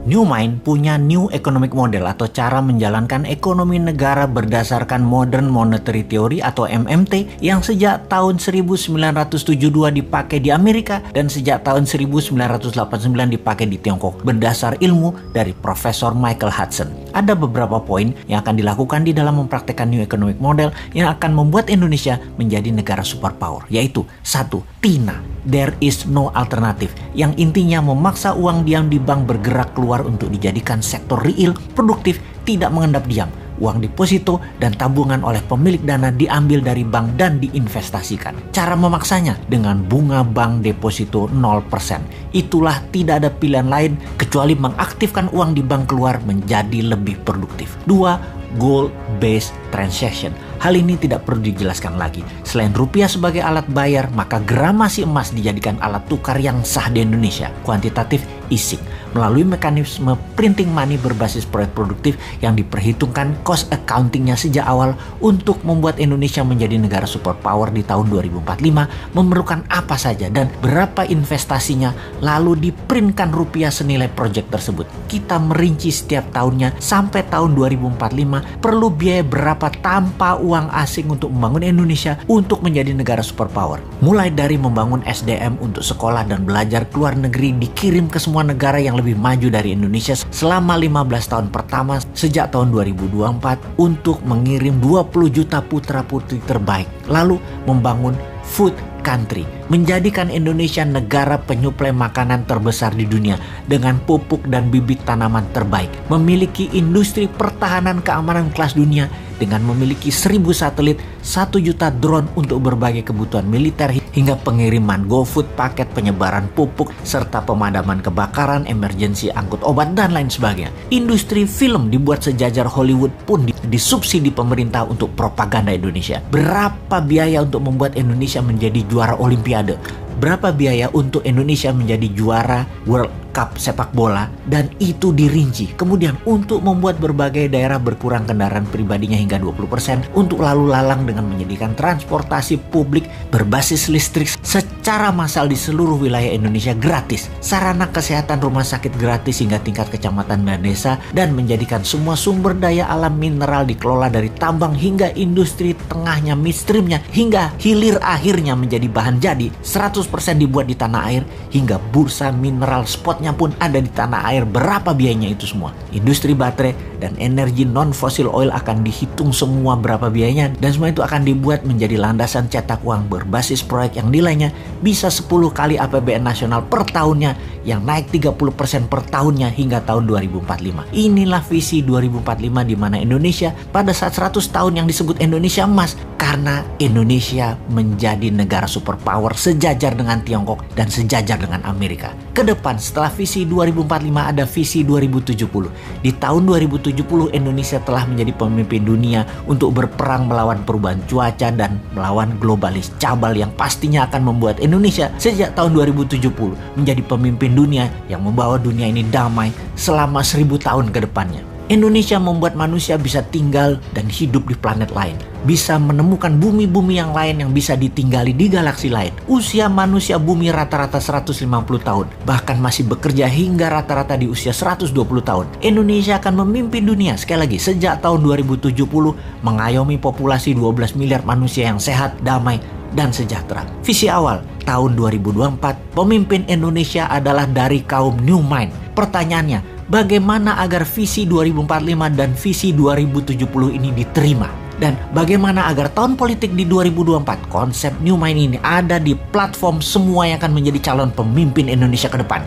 New Mind punya New Economic Model atau cara menjalankan ekonomi negara berdasarkan Modern Monetary Theory atau MMT yang sejak tahun 1972 dipakai di Amerika dan sejak tahun 1989 dipakai di Tiongkok berdasar ilmu dari Profesor Michael Hudson. Ada beberapa poin yang akan dilakukan di dalam mempraktekkan New Economic Model yang akan membuat Indonesia menjadi negara superpower, yaitu 1. TINA. There is no alternative, yang intinya memaksa uang diam di bank bergerak keluar untuk dijadikan sektor real, produktif, tidak mengendap diam. Uang deposito dan tabungan oleh pemilik dana diambil dari bank dan diinvestasikan. Cara memaksanya dengan bunga bank deposito 0%. Itulah tidak ada pilihan lain kecuali mengaktifkan uang di bank keluar menjadi lebih produktif. 2. Gold-based transaction. Hal ini tidak perlu dijelaskan lagi. Selain rupiah sebagai alat bayar, maka gramasi emas dijadikan alat tukar yang sah di Indonesia. Kuantitatif easing. Melalui mekanisme printing money berbasis proyek produktif yang diperhitungkan cost accountingnya sejak awal untuk membuat Indonesia menjadi negara superpower di tahun 2045 memerlukan apa saja dan berapa investasinya, lalu diprintkan rupiah senilai proyek tersebut. Kita merinci setiap tahunnya sampai tahun 2045 perlu biaya berapa tanpa uang asing untuk membangun Indonesia untuk menjadi negara superpower. Mulai dari membangun SDM untuk sekolah dan belajar ke luar negeri dikirim ke semua negara yang lebih maju dari Indonesia selama 15 tahun pertama sejak tahun 2024 untuk mengirim 20 juta putra-putri terbaik. Lalu membangun food country, menjadikan Indonesia negara penyuplai makanan terbesar di dunia dengan pupuk dan bibit tanaman terbaik, memiliki industri pertahanan keamanan kelas dunia dengan memiliki 1000 satelit, 1 juta drone untuk berbagai kebutuhan militer hingga pengiriman GoFood, paket penyebaran pupuk, serta pemadaman kebakaran, emergensi angkut obat, dan lain sebagainya. Industri film dibuat sejajar Hollywood pun disubsidi pemerintah untuk propaganda Indonesia. Berapa biaya untuk membuat Indonesia menjadi juara Olimpiade? Berapa biaya untuk Indonesia menjadi juara World Cup sepak bola? Dan itu dirinci. Kemudian untuk membuat berbagai daerah berkurang kendaraan pribadinya hingga 20%, untuk lalu lalang dengan menyediakan transportasi publik berbasis listrik secara massal di seluruh wilayah Indonesia gratis, sarana kesehatan rumah sakit gratis hingga tingkat kecamatan dan desa, dan menjadikan semua sumber daya alam mineral dikelola dari tambang hingga industri tengahnya, midstreamnya, hingga hilir akhirnya menjadi bahan jadi 100% dibuat di tanah air, hingga bursa mineral spotnya pun ada di tanah air. Berapa biayanya itu semua? Industri baterai dan energi non-fossil oil akan dihitung semua berapa biayanya, dan semua itu akan dibuat menjadi landasan cetak uang berbasis proyek yang nilainya bisa 10 kali APBN nasional per tahunnya, yang naik 30% per tahunnya hingga tahun 2045. Inilah visi 2045 di mana Indonesia pada saat 100 tahun yang disebut Indonesia Emas, karena Indonesia menjadi negara superpower sejajar dengan Tiongkok dan sejajar dengan Amerika. Kedepan setelah visi 2045 ada visi 2070. Di tahun 2070 Indonesia telah menjadi pemimpin dunia untuk berperang melawan perubahan cuaca dan melawan globalis cabal yang pastinya akan membuat Indonesia sejak tahun 2070 menjadi pemimpin dunia yang membawa dunia ini damai selama 1000 tahun ke depannya. Indonesia membuat manusia bisa tinggal dan hidup di planet lain, bisa menemukan bumi-bumi yang lain yang bisa ditinggali di galaksi lain. Usia manusia bumi rata-rata 150 tahun, bahkan masih bekerja hingga rata-rata di usia 120 tahun. Indonesia akan memimpin dunia sekali lagi sejak tahun 2070, mengayomi populasi 12 miliar manusia yang sehat, damai, dan sejahtera. Visi awal tahun 2024, pemimpin Indonesia adalah dari kaum New Mind. Pertanyaannya, bagaimana agar visi 2045 dan visi 2070 ini diterima? Dan bagaimana agar tahun politik di 2024 konsep New Mind ini ada di platform semua yang akan menjadi calon pemimpin Indonesia ke depan?